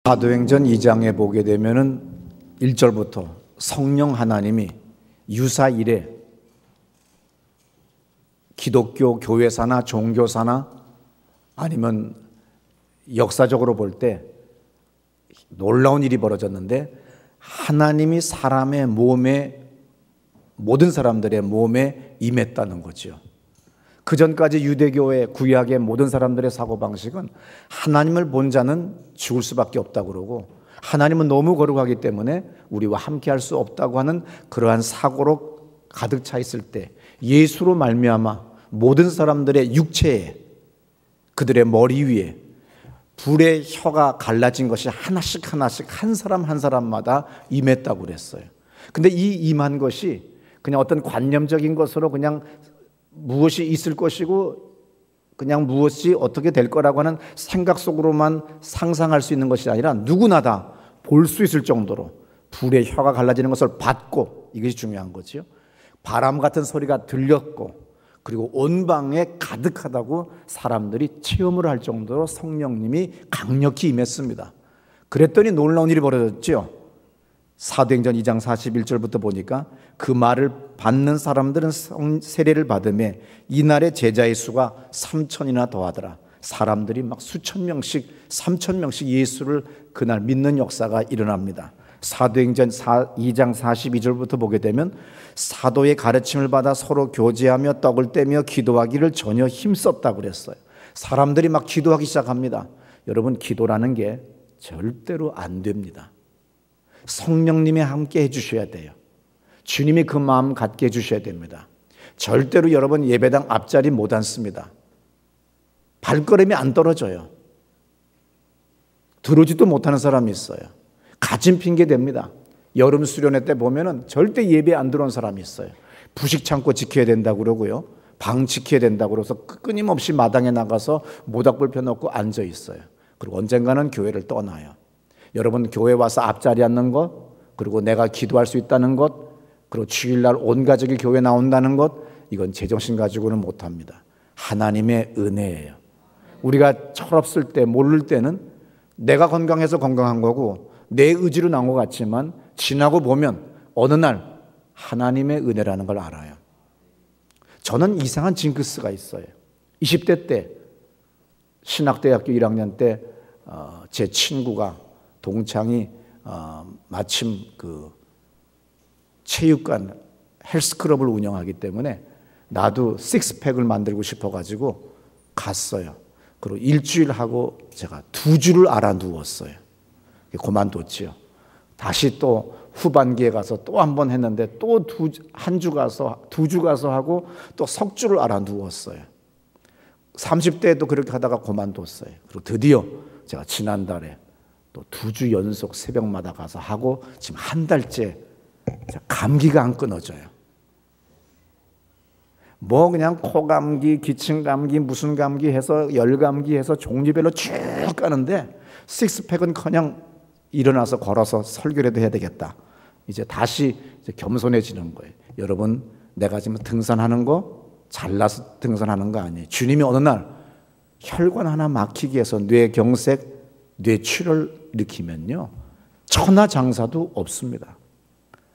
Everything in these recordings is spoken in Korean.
사도행전 2장에 보게 되면은 1절부터 성령 하나님이 유사 이래 기독교 교회사나 종교사나 아니면 역사적으로 볼 때 놀라운 일이 벌어졌는데, 하나님이 사람의 몸에, 모든 사람들의 몸에 임했다는 거죠. 그 전까지 유대교의 구약의 모든 사람들의 사고방식은 하나님을 본 자는 죽을 수밖에 없다고 그러고, 하나님은 너무 거룩하기 때문에 우리와 함께 할 수 없다고 하는 그러한 사고로 가득 차 있을 때, 예수로 말미암아 모든 사람들의 육체에, 그들의 머리 위에 불의 혀가 갈라진 것이 하나씩 하나씩 한 사람 한 사람마다 임했다고 그랬어요. 근데 이 임한 것이 그냥 어떤 관념적인 것으로 그냥 무엇이 있을 것이고 그냥 무엇이 어떻게 될 거라고 하는 생각 속으로만 상상할 수 있는 것이 아니라 누구나 다 볼 수 있을 정도로 불의 혀가 갈라지는 것을 봤고, 이것이 중요한 거죠. 바람 같은 소리가 들렸고, 그리고 온 방에 가득하다고 사람들이 체험을 할 정도로 성령님이 강력히 임했습니다. 그랬더니 놀라운 일이 벌어졌죠. 사도행전 2장 41절부터 보니까 그 말을 받는 사람들은 세례를 받으매 이날의 제자의 수가 3,000이나 더하더라. 사람들이 막 수천 명씩 3,000명씩 예수를 그날 믿는 역사가 일어납니다. 사도행전 2장 42절부터 보게 되면 사도의 가르침을 받아 서로 교제하며 떡을 떼며 기도하기를 전혀 힘썼다고 그랬어요. 사람들이 막 기도하기 시작합니다. 여러분, 기도라는 게 절대로 안 됩니다. 성령님이 함께 해주셔야 돼요. 주님이 그 마음 갖게 해주셔야 됩니다. 절대로 여러분 예배당 앞자리 못 앉습니다. 발걸음이 안 떨어져요. 들어오지도 못하는 사람이 있어요. 가진 핑계 댑니다. 여름 수련회 때 보면은 절대 예배 안 들어온 사람이 있어요. 부식 창고 지켜야 된다고 그러고요, 방 지켜야 된다고 그래서 끊임없이 마당에 나가서 모닥불 펴놓고 앉아 있어요. 그리고 언젠가는 교회를 떠나요. 여러분, 교회 와서 앞자리 앉는 것, 그리고 내가 기도할 수 있다는 것, 그리고 주일날 온 가족이 교회 나온다는 것, 이건 제정신 가지고는 못합니다. 하나님의 은혜예요. 우리가 철없을 때, 모를 때는 내가 건강해서 건강한 거고 내 의지로 나온 것 같지만 지나고 보면 어느 날 하나님의 은혜라는 걸 알아요. 저는 이상한 징크스가 있어요. 20대 때 신학대학교 1학년 때 제 친구가, 동창이 마침 그 체육관 헬스클럽을 운영하기 때문에 나도 식스팩을 만들고 싶어가지고 갔어요. 그리고 일주일 하고 제가 2주를 알아 누웠어요. 그만뒀지요. 다시 또 후반기에 가서 또 한 번 했는데 또 한 주 가서 2주 가서 하고 또 석주를 알아 누웠어요. 30대에도 그렇게 하다가 그만뒀어요. 그리고 드디어 제가 지난달에 또 2주 연속 새벽마다 가서 하고 지금 한 달째 감기가 안 끊어져요. 뭐 그냥 코감기, 기침감기, 무슨 감기 해서 열감기 해서 종류별로 쭉 가는데 식스팩은커녕 일어나서 걸어서 설교라도 해야 되겠다. 이제 다시 겸손해지는 거예요. 여러분, 내가 지금 등산하는 거 잘나서 등산하는 거 아니에요. 주님이 어느 날 혈관 하나 막히게 해서 뇌경색, 뇌출혈을 일으키면요, 천하장사도 없습니다.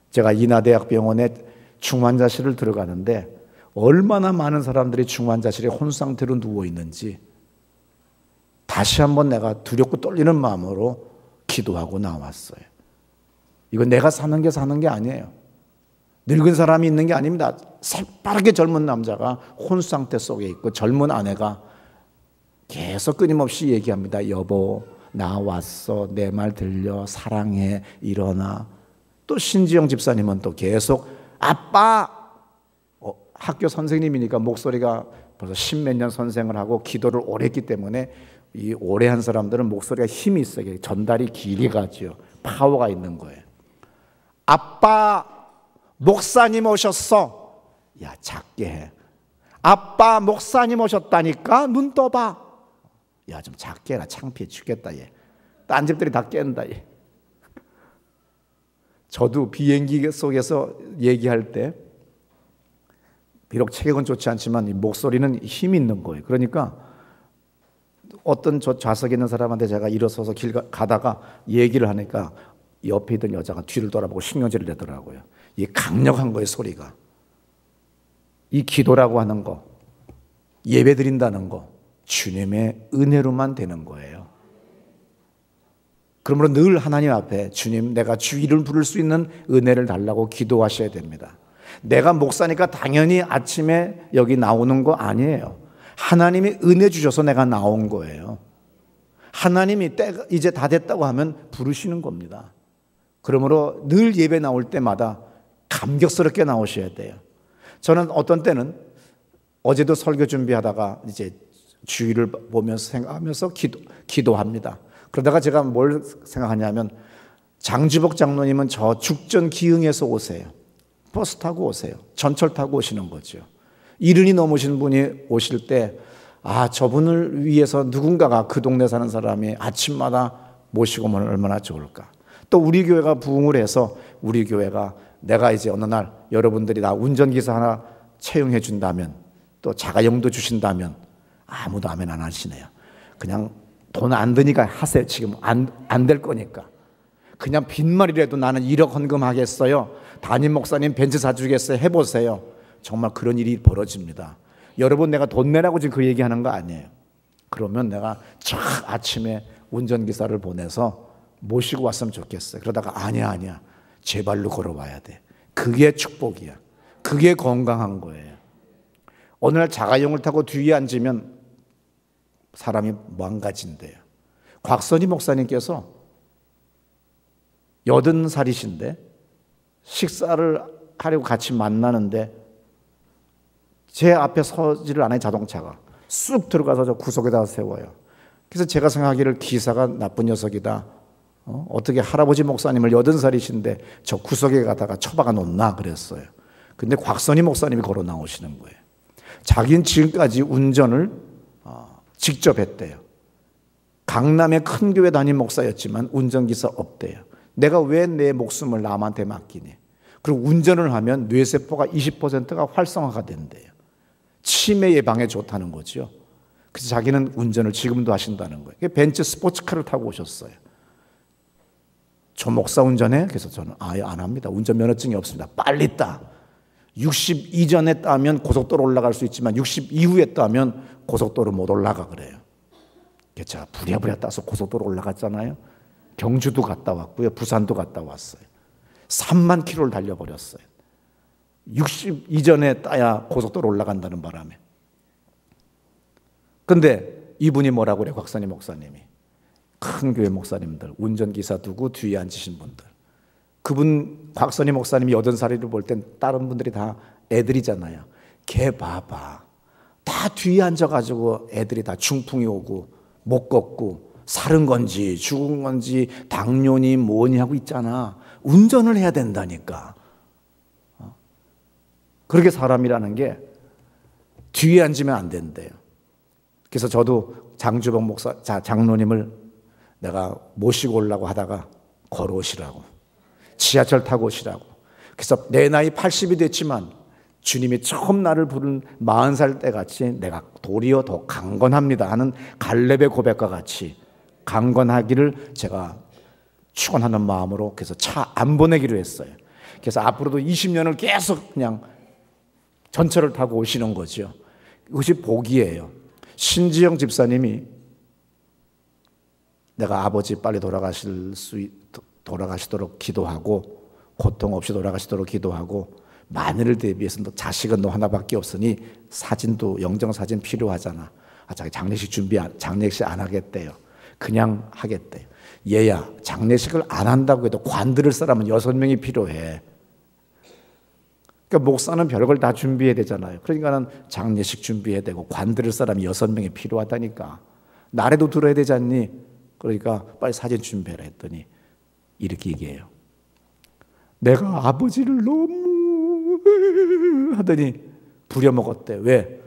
제가 인하대학병원에 중환자실을 들어가는데 얼마나 많은 사람들이 중환자실에 혼상태로 누워 있는지 다시 한번 내가 두렵고 떨리는 마음으로 기도하고 나왔어요. 이건 내가 사는 게 아니에요. 늙은 사람이 있는 게 아닙니다. 새빠르게 젊은 남자가 혼상태 속에 있고 젊은 아내가 계속 끊임없이 얘기합니다. 여보, 나 왔어. 내 말 들려. 사랑해. 일어나. 또 신지영 집사님은 또 계속 아빠! 학교 선생님이니까 목소리가 벌써 10몇 년 선생을 하고 기도를 오래 했기 때문에 이 오래 한 사람들은 목소리가 힘이 있어요. 전달이 길게 가죠. 파워가 있는 거예요. 아빠, 목사님 오셨어. 야, 작게 해. 아빠, 목사님 오셨다니까? 눈 떠봐. 야, 좀 작게 해라. 창피해 죽겠다 얘. 딴 집들이 다 깬다 얘. 저도 비행기 속에서 얘기할 때 비록 체격은 좋지 않지만 이 목소리는 힘이 있는 거예요. 그러니까 어떤 저 좌석에 있는 사람한테 제가 일어서서 길 가다가 얘기를 하니까 옆에 있던 여자가 뒤를 돌아보고 신경질을 내더라고요. 이 강력한 거예요, 소리가. 이 기도라고 하는 거, 예배 드린다는 거, 주님의 은혜로만 되는 거예요. 그러므로 늘 하나님 앞에 주님, 내가 주 이름을 부를 수 있는 은혜를 달라고 기도하셔야 됩니다. 내가 목사니까 당연히 아침에 여기 나오는 거 아니에요. 하나님이 은혜 주셔서 내가 나온 거예요. 하나님이 때가 이제 다 됐다고 하면 부르시는 겁니다. 그러므로 늘 예배 나올 때마다 감격스럽게 나오셔야 돼요. 저는 어떤 때는 어제도 설교 준비하다가 이제 주의를 보면서 생각하면서 기도합니다. 그러다가 제가 뭘 생각하냐면 장주복 장로님은 저 죽전 기흥에서 오세요. 버스 타고 오세요. 전철 타고 오시는 거죠. 이른이 넘으신 분이 오실 때 저분을 위해서 누군가가 그 동네 사는 사람이 아침마다 모시고 오면 얼마나 좋을까. 또 우리 교회가 부흥을 해서 우리 교회가 내가 이제 어느 날 여러분들이 나 운전기사 하나 채용해 준다면 또 자가용도 주신다면 아무도 아멘 안 하시네요. 그냥 돈 안 드니까 하세요. 지금 안 될 거니까. 그냥 빈말이라도 나는 1억 헌금하겠어요. 담임 목사님 벤츠 사주겠어요. 해보세요. 정말 그런 일이 벌어집니다. 여러분, 내가 돈 내라고 지금 그 얘기하는 거 아니에요. 그러면 내가 아침에 운전기사를 보내서 모시고 왔으면 좋겠어요. 그러다가 아니야. 제 발로 걸어와야 돼. 그게 축복이야. 그게 건강한 거예요. 어느 날 자가용을 타고 뒤에 앉으면 사람이 망가진대요. 곽선희 목사님께서 80살이신데 식사를 하려고 같이 만나는데 제 앞에 서지를 않아요. 자동차가 쑥 들어가서 저 구석에다 세워요. 그래서 제가 생각하기를 기사가 나쁜 녀석이다. 어떻게 할아버지 목사님을 80살이신데 저 구석에 가다가 처박아 놓나 그랬어요. 근데 곽선희 목사님이 걸어 나오시는 거예요. 자기는 지금까지 운전을 직접 했대요. 강남의 큰 교회 담임 목사였지만 운전기사 없대요. 내가 왜 내 목숨을 남한테 맡기니? 그리고 운전을 하면 뇌세포가 20%가 활성화가 된대요. 치매 예방에 좋다는 거죠. 그래서 자기는 운전을 지금도 하신다는 거예요. 벤츠 스포츠카를 타고 오셨어요. 저 목사 운전해? 그래서 저는 아예 안 합니다. 운전면허증이 없습니다. 빨리 따. 60 이전에 따면 고속도로 올라갈 수 있지만 60 이후에 따면 고속도로 못 올라가 그래요. 제가 부랴부랴 따서 고속도로 올라갔잖아요. 경주도 갔다 왔고요. 부산도 갔다 왔어요. 3만 킬로를 달려버렸어요. 60 이전에 따야 고속도로 올라간다는 바람에. 근데 이분이 뭐라고 그래요? 곽선희 목사님이. 큰 교회 목사님들, 운전기사 두고 뒤에 앉으신 분들. 그분 곽선희 목사님이 80살이를 볼 땐 다른 분들이 다 애들이잖아요. 걔 봐봐. 다 뒤에 앉아가지고 애들이 다 중풍이 오고 못 걷고 살은 건지 죽은 건지 당뇨니 뭐니 하고 있잖아. 운전을 해야 된다니까. 그렇게 사람이라는 게 뒤에 앉으면 안 된대요. 그래서 저도 장주복 목사, 장로님을 내가 모시고 오려고 하다가 걸어오시라고. 지하철 타고 오시라고. 그래서 내 나이 80이 됐지만 주님이 처음 나를 부른 40살 때 같이 내가 도리어 더 강건합니다 하는 갈렙의 고백과 같이 강건하기를 제가 축원하는 마음으로 그래서 차 안 보내기로 했어요. 그래서 앞으로도 20년을 계속 그냥 전철을 타고 오시는 거죠. 이것이 복이에요. 신지영 집사님이 내가 아버지 빨리 돌아가시도록 기도하고 고통 없이 돌아가시도록 기도하고 마늘을 대비해서 너 자식은 너 하나밖에 없으니 사진도 영정사진 필요하잖아. 자기 장례식 안 하겠대요. 그냥 하겠대요. 얘야 장례식을 안 한다고 해도 관 들을 사람은 6명이 필요해. 그러니까 목사는 별걸 다 준비해야 되잖아요. 그러니까는 장례식 준비해야 되고 관 들을 사람이 6명이 필요하다니까. 나래도 들어야 되지 않니? 그러니까 빨리 사진 준비해라 했더니 이렇게 얘기해요. 내가 아버지를 너무 하더니 부려먹었대. 왜?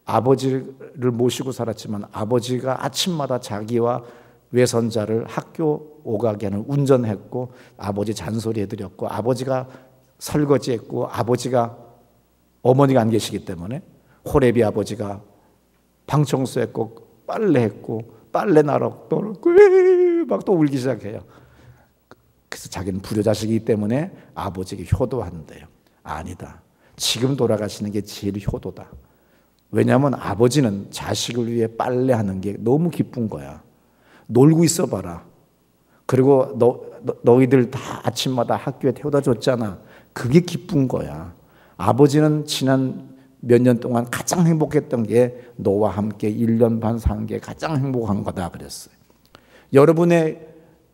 아버지를 모시고 살았지만 아버지가 아침마다 자기와 외손자를 학교 오가게 하는 운전했고 아버지 잔소리 해드렸고 아버지가 설거지했고 아버지가 어머니가 안 계시기 때문에 호레비 아버지가 방 청소했고 빨래했고 빨래 나러 또 막 또 울기 시작해요. 그래서 자기는 불효자식이기 때문에 아버지에게 효도한대요. 아니다. 지금 돌아가시는 게 제일 효도다. 왜냐하면 아버지는 자식을 위해 빨래하는 게 너무 기쁜 거야. 놀고 있어 봐라. 그리고 너희들 다 아침마다 학교에 태워다 줬잖아. 그게 기쁜 거야. 아버지는 지난 몇 년 동안 가장 행복했던 게 너와 함께 1년 반 산 게 가장 행복한 거다 그랬어요.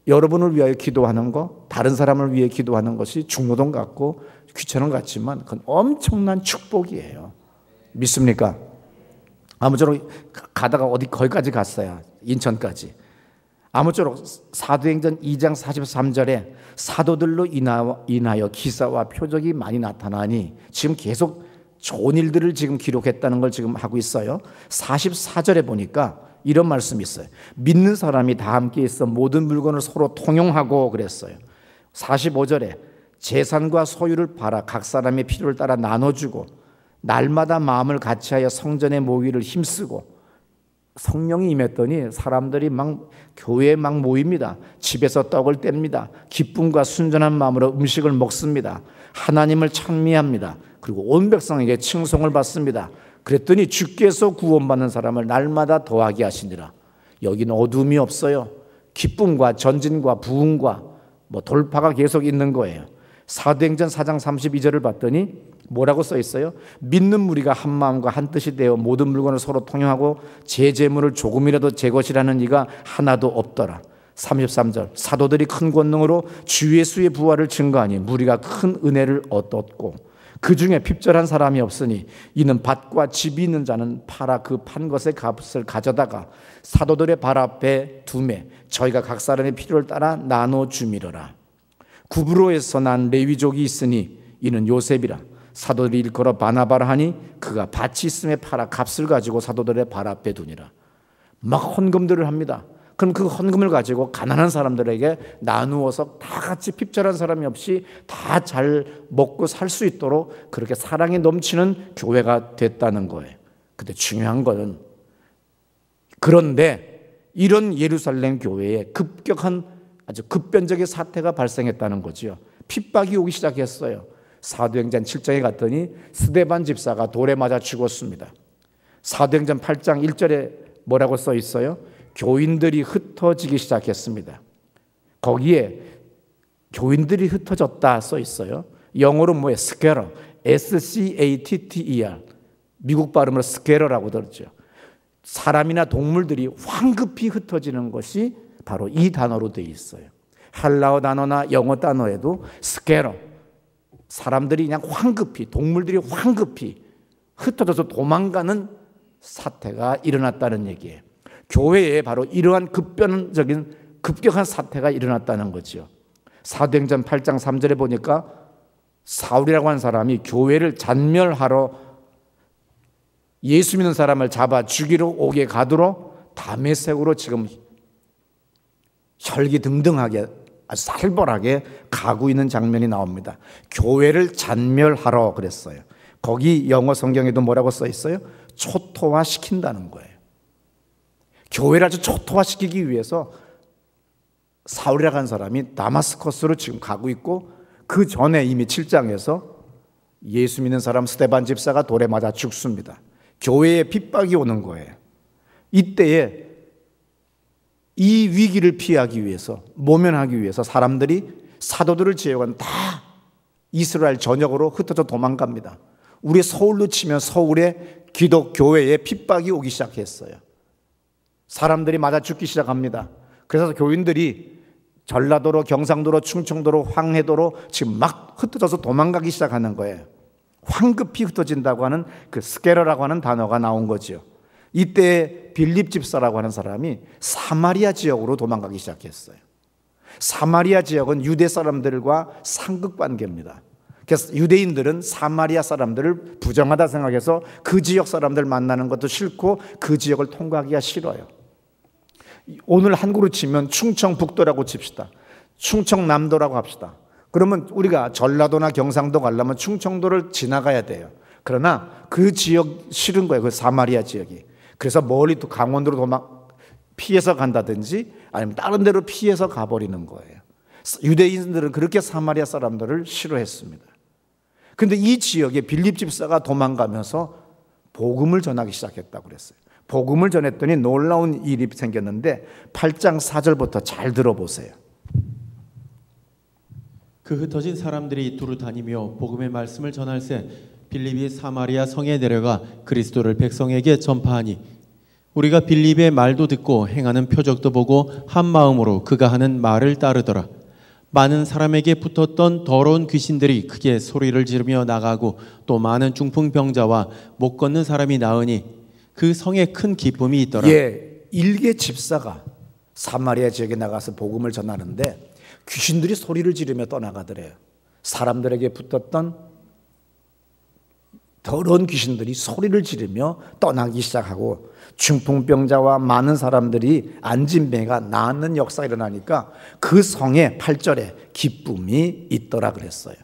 여러분을 위하여 기도하는 거, 다른 사람을 위해 기도하는 것이 중노동 같고 귀찮은 것 같지만 그건 엄청난 축복이에요. 믿습니까? 아무쪼록 가다가 거기까지 갔어요. 인천까지. 아무쪼록 사도행전 2장 43절에 사도들로 인하여 기사와 표적이 많이 나타나니 지금 계속 좋은 일들을 지금 기록했다는 걸 지금 하고 있어요. 44절에 보니까 이런 말씀이 있어요. 믿는 사람이 다 함께 있어 모든 물건을 서로 통용하고 그랬어요. 45절에 재산과 소유를 팔아 각 사람의 필요를 따라 나눠주고 날마다 마음을 같이하여 성전에 모이기를 힘쓰고 성령이 임했더니 사람들이 막 교회에 막 모입니다. 집에서 떡을 뗍니다. 기쁨과 순전한 마음으로 음식을 먹습니다. 하나님을 찬미합니다. 그리고 온 백성에게 칭송을 받습니다. 그랬더니 주께서 구원받는 사람을 날마다 더하게 하시니라. 여기는 어둠이 없어요. 기쁨과 전진과 부흥과 돌파가 계속 있는 거예요. 사도행전 4장 32절을 봤더니 뭐라고 써 있어요? 믿는 무리가 한 마음과 한 뜻이 되어 모든 물건을 서로 통용하고 제 재물을 조금이라도 제 것이라는 이가 하나도 없더라. 33절 사도들이 큰 권능으로 주 예수의 부활을 증거하니 무리가 큰 은혜를 얻었고 그 중에 핍절한 사람이 없으니 이는 밭과 집이 있는 자는 팔아 그 판 것의 값을 가져다가 사도들의 발 앞에 두매 저희가 각 사람의 필요를 따라 나눠 주미러라. 구브로에서 난 레위족이 있으니 이는 요셉이라. 사도들이 일컬어 바나바라 하니 그가 밭이 있음에 팔아 값을 가지고 사도들의 발 앞에 두니라. 막 헌금들을 합니다. 그럼 그 헌금을 가지고 가난한 사람들에게 나누어서 다 같이 핍절한 사람이 없이 다 잘 먹고 살 수 있도록 그렇게 사랑이 넘치는 교회가 됐다는 거예요. 근데 중요한 거는 그런데 이런 예루살렘 교회에 급격한 아주 급변적인 사태가 발생했다는 거죠. 핍박이 오기 시작했어요. 사도행전 7장에 갔더니 스데반 집사가 돌에 맞아 죽었습니다. 사도행전 8장 1절에 뭐라고 써 있어요? 교인들이 흩어지기 시작했습니다. 거기에 교인들이 흩어졌다 써 있어요. 영어로 뭐예요? 스케러, SCATTER. 미국 발음으로 스케러라고 들었죠. 사람이나 동물들이 황급히 흩어지는 것이 바로 이 단어로 되어 있어요. 헬라어 단어나 영어 단어에도 스케러, 사람들이 그냥 황급히, 동물들이 황급히 흩어져서 도망가는 사태가 일어났다는 얘기예요. 교회에 바로 이러한 급격한 사태가 일어났다는 거죠. 사도행전 8장 3절에 보니까 사울이라고 하는 사람이 교회를 잔멸하러 예수 믿는 사람을 잡아 죽이러 오게 가도록 다메섹으로 지금 혈기등등하게 아주 살벌하게 가고 있는 장면이 나옵니다. 교회를 잔멸하러 그랬어요. 거기 영어 성경에도 뭐라고 써 있어요? 초토화시킨다는 거예요. 교회를 아주 초토화시키기 위해서 사울이라고 하는 사람이 다마스커스로 지금 가고 있고 그 전에 이미 7장에서 예수 믿는 사람 스데반 집사가 돌에 맞아 죽습니다. 교회에 핍박이 오는 거예요. 이때에 이 위기를 피하기 위해서, 모면하기 위해서 사람들이 사도들을 제외한 다 이스라엘 전역으로 흩어져 도망갑니다. 우리 서울로 치면 서울에 기독교회에 핍박이 오기 시작했어요. 사람들이 맞아 죽기 시작합니다. 그래서 교인들이 전라도로, 경상도로, 충청도로, 황해도로 지금 막 흩어져서 도망가기 시작하는 거예요. 황급히 흩어진다고 하는 그 스케러라고 하는 단어가 나온 거죠. 이때 빌립 집사라고 하는 사람이 사마리아 지역으로 도망가기 시작했어요. 사마리아 지역은 유대 사람들과 상극 관계입니다. 그래서 유대인들은 사마리아 사람들을 부정하다 생각해서 그 지역 사람들 만나는 것도 싫고 그 지역을 통과하기가 싫어요. 오늘 한국으로 치면 충청북도라고 칩시다. 충청남도라고 합시다. 그러면 우리가 전라도나 경상도 가려면 충청도를 지나가야 돼요. 그러나 그 지역 싫은 거예요. 그 사마리아 지역이. 그래서 멀리 또 강원도로 피해서 간다든지 아니면 다른 데로 피해서 가버리는 거예요. 유대인들은 그렇게 사마리아 사람들을 싫어했습니다. 그런데 이 지역에 빌립 집사가 도망가면서 복음을 전하기 시작했다고 그랬어요. 복음을 전했더니 놀라운 일이 생겼는데 8장 4절부터 잘 들어보세요. 그 흩어진 사람들이 두루 다니며 복음의 말씀을 전할새 빌립이 사마리아 성에 내려가 그리스도를 백성에게 전파하니 우리가 빌립의 말도 듣고 행하는 표적도 보고 한 마음으로 그가 하는 말을 따르더라. 많은 사람에게 붙었던 더러운 귀신들이 크게 소리를 지르며 나가고 또 많은 중풍병자와 못 걷는 사람이 나으니 그 성에 큰 기쁨이 있더라. 일개 집사가 사마리아 지역에 나가서 복음을 전하는데 귀신들이 소리를 지르며 떠나가더래요. 사람들에게 붙었던 더러운 귀신들이 소리를 지르며 떠나기 시작하고 중풍병자와 많은 사람들이 안진뱅이가 낫는 역사가 일어나니까 그 성에 8절에 기쁨이 있더라 그랬어요.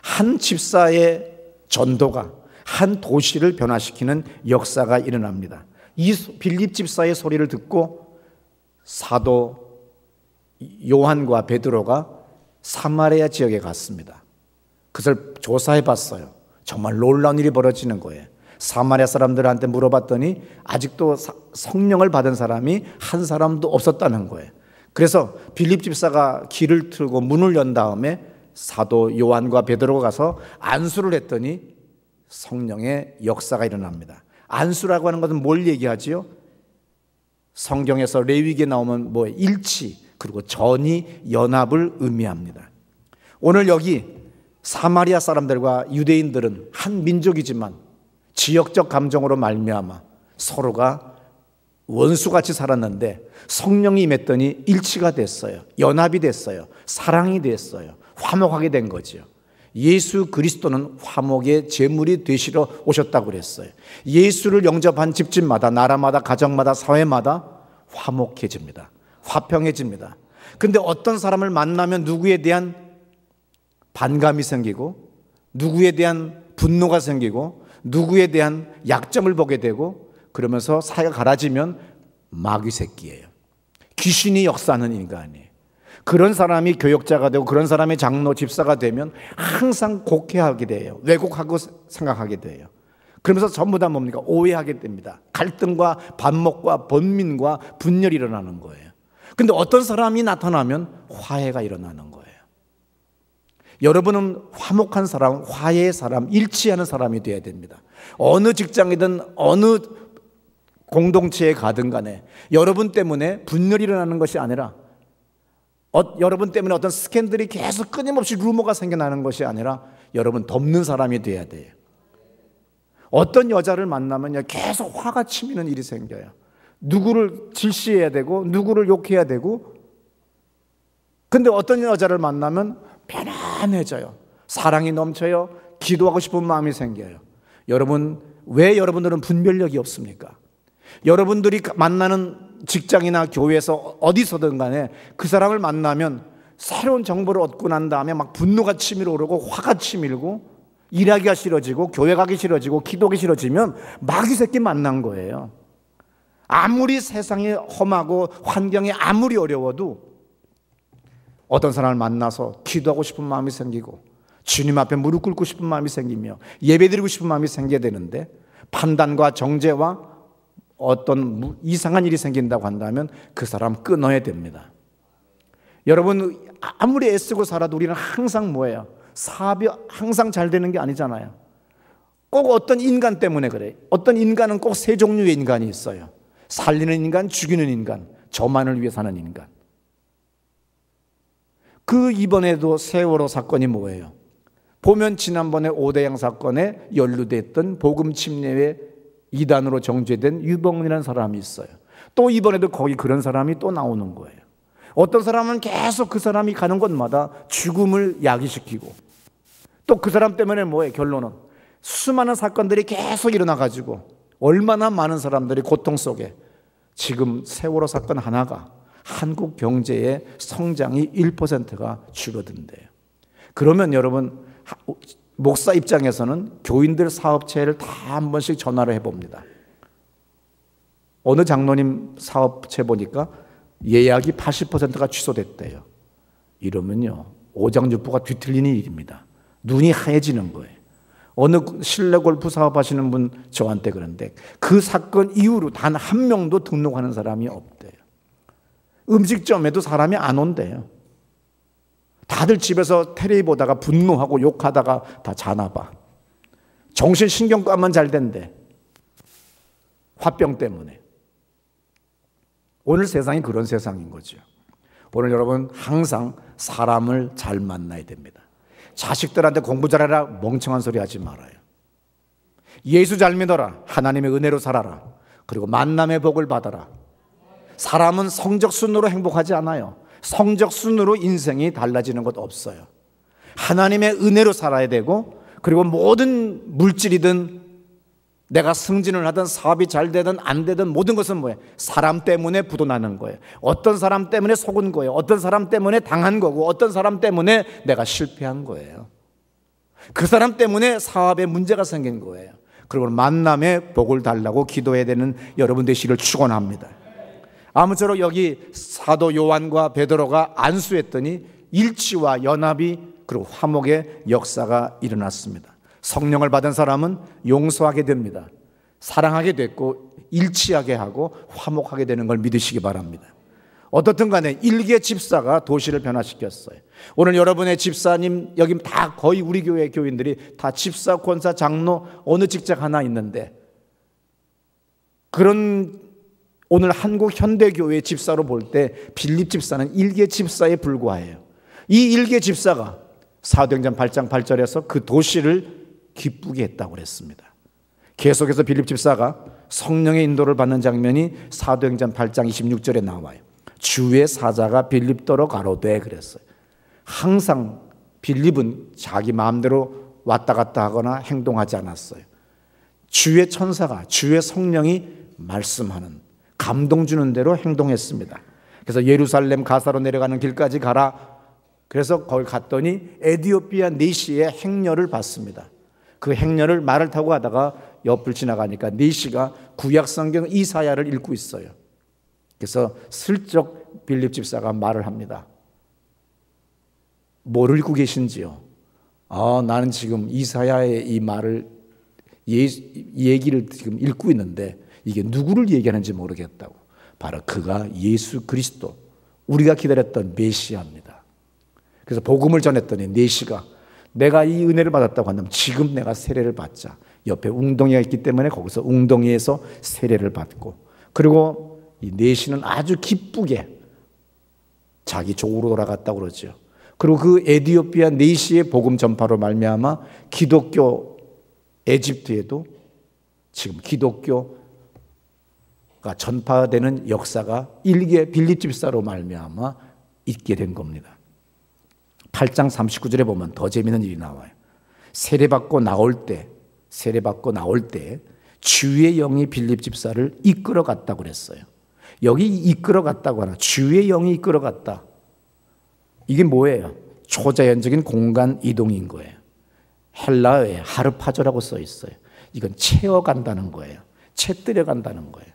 한 집사의 전도가 한 도시를 변화시키는 역사가 일어납니다. 이 빌립 집사의 소리를 듣고 사도 요한과 베드로가 사마리아 지역에 갔습니다. 그것을 조사해 봤어요. 정말 놀라운 일이 벌어지는 거예요. 사마리아 사람들한테 물어봤더니 아직도 성령을 받은 사람이 한 사람도 없었다는 거예요. 그래서 빌립 집사가 길을 틀고 문을 연 다음에 사도 요한과 베드로가 가서 안수를 했더니 성령의 역사가 일어납니다. 안수라고 하는 것은 뭘 얘기하지요? 성경에서 레위기에 나오면 일치 그리고 전이 연합을 의미합니다. 오늘 여기 사마리아 사람들과 유대인들은 한 민족이지만 지역적 감정으로 말미암아 서로가 원수같이 살았는데 성령이 임했더니 일치가 됐어요. 연합이 됐어요. 사랑이 됐어요. 화목하게 된 거죠. 예수 그리스도는 화목의 제물이 되시러 오셨다고 그랬어요. 예수를 영접한 집집마다 나라마다 가정마다 사회마다 화목해집니다. 화평해집니다. 근데 어떤 사람을 만나면 누구에 대한 반감이 생기고 누구에 대한 분노가 생기고 누구에 대한 약점을 보게 되고 그러면서 사이가 갈라지면 마귀 새끼예요. 귀신이 역사하는 인간이에요. 그런 사람이 교역자가 되고 그런 사람이 장로 집사가 되면 항상 곡해하게 돼요. 왜곡하고 생각하게 돼요. 그러면서 전부 다 뭡니까? 오해하게 됩니다. 갈등과 반목과 번민과 분열이 일어나는 거예요. 근데 어떤 사람이 나타나면 화해가 일어나는 거예요. 여러분은 화목한 사람, 화해의 사람, 일치하는 사람이 되어야 됩니다. 어느 직장이든 어느 공동체에 가든 간에 여러분 때문에 분열이 일어나는 것이 아니라 여러분 때문에 어떤 스캔들이 계속 끊임없이 루머가 생겨나는 것이 아니라 여러분 돕는 사람이 돼야 돼요. 어떤 여자를 만나면 계속 화가 치미는 일이 생겨요. 누구를 질시해야 되고 누구를 욕해야 되고 근데 어떤 여자를 만나면 편안해져요. 사랑이 넘쳐요. 기도하고 싶은 마음이 생겨요. 여러분, 왜 여러분들은 분별력이 없습니까? 여러분들이 만나는 직장이나 교회에서 어디서든 간에 그 사람을 만나면 새로운 정보를 얻고 난 다음에 막 분노가 치밀어 오르고 화가 치밀고 일하기가 싫어지고 교회 가기 싫어지고 기도하기 싫어지면 마귀 새끼 만난 거예요. 아무리 세상이 험하고 환경이 아무리 어려워도 어떤 사람을 만나서 기도하고 싶은 마음이 생기고 주님 앞에 무릎 꿇고 싶은 마음이 생기며 예배드리고 싶은 마음이 생겨야 되는데 판단과 정죄와 어떤 이상한 일이 생긴다고 한다면 그 사람 끊어야 됩니다. 여러분 아무리 애쓰고 살아도 우리는 항상 뭐예요? 사업이 항상 잘 되는 게 아니잖아요. 꼭 어떤 인간 때문에 그래요. 어떤 인간은 꼭 세 종류의 인간이 있어요. 살리는 인간, 죽이는 인간, 저만을 위해 사는 인간. 그 이번에도 세월호 사건이 뭐예요? 보면 지난번에 오대양 사건에 연루됐던 복음 침례의 이단으로 정죄된 유봉이라는 사람이 있어요. 또 이번에도 거기 그런 사람이 또 나오는 거예요. 어떤 사람은 계속 그 사람이 가는 곳마다 죽음을 야기시키고 또 그 사람 때문에 뭐예요? 결론은 수많은 사건들이 계속 일어나가지고 얼마나 많은 사람들이 고통 속에 지금 세월호 사건 하나가 한국 경제의 성장이 1%가 줄어든대요. 그러면 여러분 목사 입장에서는 교인들 사업체를 다 한 번씩 전화를 해봅니다. 어느 장로님 사업체 보니까 예약이 80%가 취소됐대요. 이러면요, 오장육부가 뒤틀리는 일입니다. 눈이 하얘지는 거예요. 어느 실내 골프 사업하시는 분 저한테 그런데 그 사건 이후로 단 한 명도 등록하는 사람이 없대요. 음식점에도 사람이 안 온대요. 다들 집에서 텔레비 보다가 분노하고 욕하다가 다 자나 봐. 정신신경과만 잘 된대. 화병 때문에. 오늘 세상이 그런 세상인 거죠. 오늘 여러분 항상 사람을 잘 만나야 됩니다. 자식들한테 공부 잘해라 멍청한 소리 하지 말아요. 예수 잘 믿어라. 하나님의 은혜로 살아라. 그리고 만남의 복을 받아라. 사람은 성적 순으로 행복하지 않아요. 성적 순으로 인생이 달라지는 것 없어요. 하나님의 은혜로 살아야 되고, 그리고 모든 물질이든 내가 승진을 하든 사업이 잘 되든 안 되든 모든 것은 뭐예요? 사람 때문에 부도나는 거예요. 어떤 사람 때문에 속은 거예요. 어떤 사람 때문에 당한 거고, 어떤 사람 때문에 내가 실패한 거예요. 그 사람 때문에 사업에 문제가 생긴 거예요. 그리고 만남의 복을 달라고 기도해야 되는 여러분 되시기를 축원합니다. 아무쪼록 여기 사도 요한과 베드로가 안수했더니 일치와 연합이 그리고 화목의 역사가 일어났습니다. 성령을 받은 사람은 용서하게 됩니다. 사랑하게 됐고 일치하게 하고 화목하게 되는 걸 믿으시기 바랍니다. 어떻든 간에 일개 집사가 도시를 변화시켰어요. 오늘 여러분의 집사님, 여기 다 거의 우리 교회 교인들이 다 집사, 권사, 장로 어느 직책 하나 있는데, 그런 오늘 한국 현대교회 집사로 볼 때 빌립 집사는 일개 집사에 불과해요. 이 일개 집사가 사도행전 8장 8절에서 그 도시를 기쁘게 했다고 그랬습니다. 계속해서 빌립 집사가 성령의 인도를 받는 장면이 사도행전 8장 26절에 나와요. 주의 사자가 빌립더러 가로되 그랬어요. 항상 빌립은 자기 마음대로 왔다 갔다 하거나 행동하지 않았어요. 주의 천사가, 주의 성령이 말씀하는, 감동 주는 대로 행동했습니다. 그래서 예루살렘 가사로 내려가는 길까지 가라. 그래서 거기 갔더니 에디오피아 니시의 행렬을 봤습니다. 그 행렬을 말을 타고 가다가 옆을 지나가니까 니시가 구약성경 이사야를 읽고 있어요. 그래서 슬쩍 빌립 집사가 말을 합니다. 뭘 읽고 계신지요? 나는 지금 이사야의 이 말을 얘기를 지금 읽고 있는데 이게 누구를 얘기하는지 모르겠다고. 바로 그가 예수 그리스도, 우리가 기다렸던 메시아입니다. 그래서 복음을 전했더니 니시가 내가 이 은혜를 받았다고 한다면 지금 내가 세례를 받자. 옆에 웅덩이가 있기 때문에 거기서 웅덩이에서 세례를 받고, 그리고 이 니시는 아주 기쁘게 자기 족으로 돌아갔다고 그러죠. 그리고 그 에디오피아 니시의 복음 전파로 말미암아 기독교 에집트에도 지금 기독교가 전파되는 역사가 일개 빌립 집사로 말미암아 있게 된 겁니다. 8장 39절에 보면 더 재미있는 일이 나와요. 세례받고 나올 때 주의 영이 빌립 집사를 이끌어 갔다고 그랬어요. 여기 이끌어 갔다고 하나, 주의 영이 이끌어 갔다. 이게 뭐예요? 초자연적인 공간 이동인 거예요. 헬라어에 하르파조라고 써 있어요. 이건 채워간다는 거예요. 채뜨려 간다는 거예요.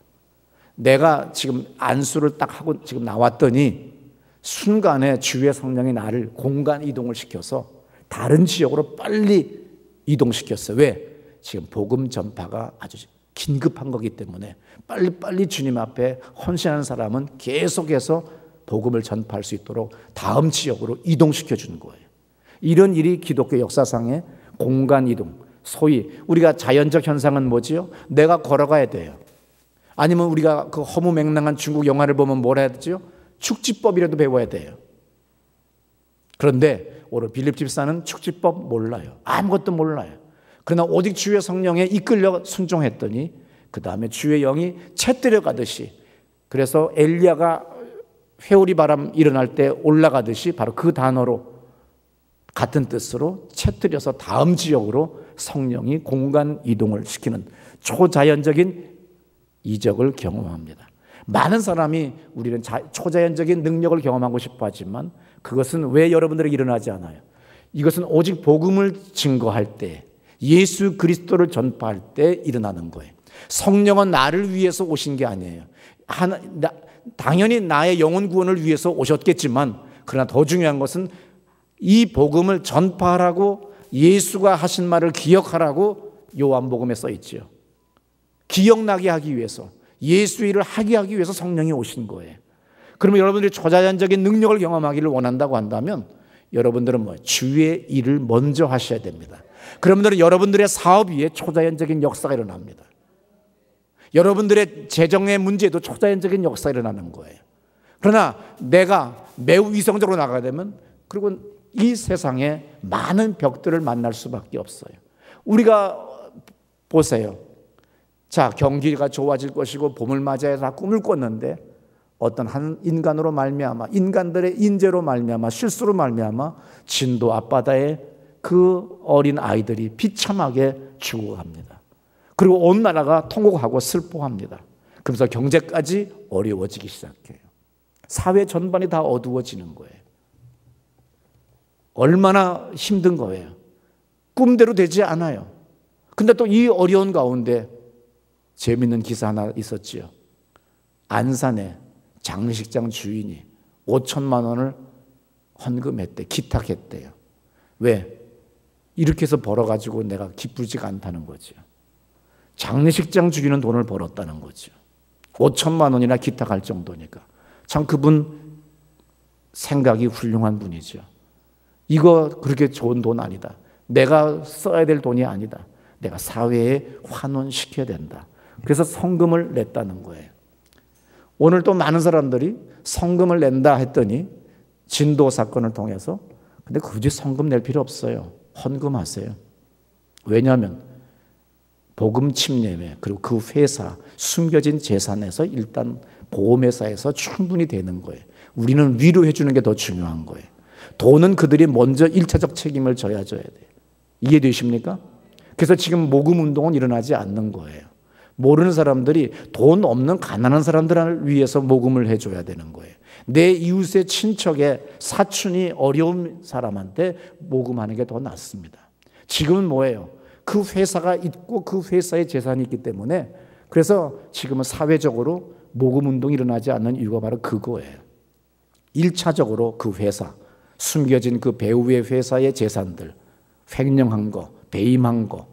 내가 지금 안수를 딱 하고 지금 나왔더니 순간에 주의 성령이 나를 공간 이동을 시켜서 다른 지역으로 빨리 이동시켰어요. 왜? 지금 복음 전파가 아주 긴급한 거기 때문에 빨리빨리 주님 앞에 헌신하는 사람은 계속해서 복음을 전파할 수 있도록 다음 지역으로 이동시켜 주는 거예요. 이런 일이 기독교 역사상의 공간 이동, 소위 우리가 자연적 현상은 뭐지요? 내가 걸어가야 돼요. 아니면 우리가 그 허무맹랑한 중국 영화를 보면 뭐라 해야 되죠? 축지법이라도 배워야 돼요. 그런데 오늘 빌립 집사는 축지법 몰라요. 아무것도 몰라요. 그러나 오직 주의 성령에 이끌려 순종했더니 그 다음에 주의 영이 채뜨려 가듯이, 그래서 엘리야가 회오리 바람 일어날 때 올라가듯이 바로 그 단어로 같은 뜻으로 채뜨려서 다음 지역으로 성령이 공간 이동을 시키는 초자연적인 이적을 경험합니다. 많은 사람이 우리는 초자연적인 능력을 경험하고 싶어 하지만 그것은 왜 여러분들에게 일어나지 않아요? 이것은 오직 복음을 증거할 때, 예수 그리스도를 전파할 때 일어나는 거예요. 성령은 나를 위해서 오신 게 아니에요. 당연히 나의 영혼 구원을 위해서 오셨겠지만, 그러나 더 중요한 것은 이 복음을 전파하라고, 예수가 하신 말을 기억하라고 요한복음에 써 있지요. 기억나게 하기 위해서, 예수의 일을 하게 하기 위해서 성령이 오신 거예요. 그러면 여러분들이 초자연적인 능력을 경험하기를 원한다고 한다면 여러분들은 주의 일을 먼저 하셔야 됩니다. 그러면 여러분들의 사업 위에 초자연적인 역사가 일어납니다. 여러분들의 재정의 문제도 초자연적인 역사가 일어나는 거예요. 그러나 내가 매우 이성적으로 나가게 되면, 그리고 이 세상에 많은 벽들을 만날 수밖에 없어요. 우리가 보세요. 자, 경기가 좋아질 것이고 봄을 맞이해서 다 꿈을 꿨는데 어떤 한 인간으로 말미암아, 인간들의 인재로 말미암아, 실수로 말미암아 진도 앞바다에 그 어린 아이들이 비참하게 죽어갑니다. 그리고 온 나라가 통곡하고 슬퍼합니다. 그러면서 경제까지 어려워지기 시작해요. 사회 전반이 다 어두워지는 거예요. 얼마나 힘든 거예요. 꿈대로 되지 않아요. 근데 또 이 어려운 가운데 재밌는 기사 하나 있었지요. 안산에 장례식장 주인이 5천만 원을 헌금했대, 기탁했대요. 왜? 이렇게 해서 벌어가지고 내가 기쁘지가 않다는 거죠. 장례식장 주인은 돈을 벌었다는 거죠. 5천만 원이나 기탁할 정도니까. 참 그분 생각이 훌륭한 분이죠. 이거 그렇게 좋은 돈 아니다. 내가 써야 될 돈이 아니다. 내가 사회에 환원시켜야 된다. 그래서 성금을 냈다는 거예요. 오늘 또 많은 사람들이 성금을 낸다 했더니 진도 사건을 통해서, 근데 굳이 성금 낼 필요 없어요. 헌금하세요. 왜냐하면 복음 침례회, 그리고 그 회사, 숨겨진 재산에서 일단 보험회사에서 충분히 되는 거예요. 우리는 위로해 주는 게 더 중요한 거예요. 돈은 그들이 먼저 1차적 책임을 져야 돼요. 이해되십니까? 그래서 지금 모금 운동은 일어나지 않는 거예요. 모르는 사람들이 돈 없는 가난한 사람들을 위해서 모금을 해줘야 되는 거예요. 내 이웃의 친척의 사촌이 어려운 사람한테 모금하는 게 더 낫습니다. 지금은 뭐예요? 그 회사가 있고 그 회사의 재산이 있기 때문에, 그래서 지금은 사회적으로 모금 운동이 일어나지 않는 이유가 바로 그거예요. 1차적으로 그 회사, 숨겨진 그 배우의 회사의 재산들, 횡령한 거, 배임한 거,